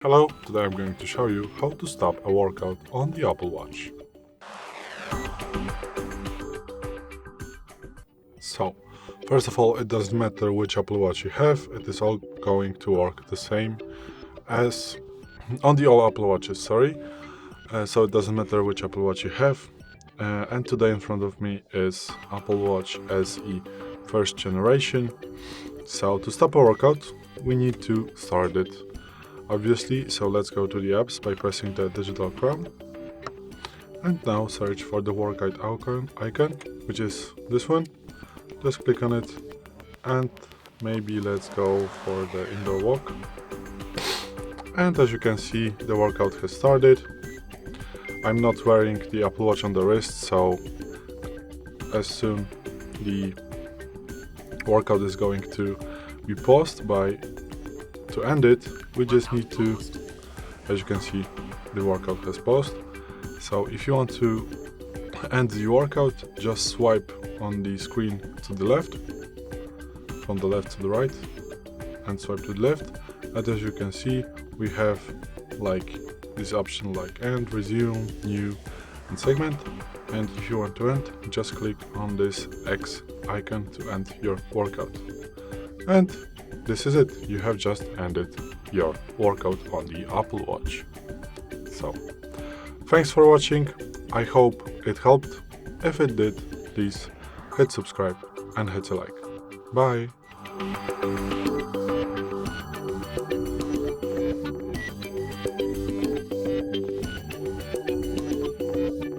Hello, today I'm going to show you how to stop a workout on the Apple Watch. So, first of all, it doesn't matter which Apple Watch you have, it is all going to work the same as on the all Apple Watches, so it doesn't matter which Apple Watch you have. And today in front of me is Apple Watch SE first generation. So to stop a workout, we need to start it, obviously. So let's go to the apps by pressing the digital crown. And now search for the workout icon, which is this one. Just click on it and maybe let's go for the indoor walk. And as you can see, the workout has started. I'm not wearing the Apple Watch on the wrist, so as soon the workout is going to be paused to end it, we just need to, as you can see, the workout has paused. So if you want to end the workout, just swipe on the screen to the left, from the left to the right, and swipe to the left. And as you can see, we have like this option like end, resume, new, and segment. And if you want to end, just click on this X icon to end your workout. And this is it. You have just ended your workout on the Apple Watch. So, thanks for watching. I hope it helped. If it did, please hit subscribe and hit a like. Bye.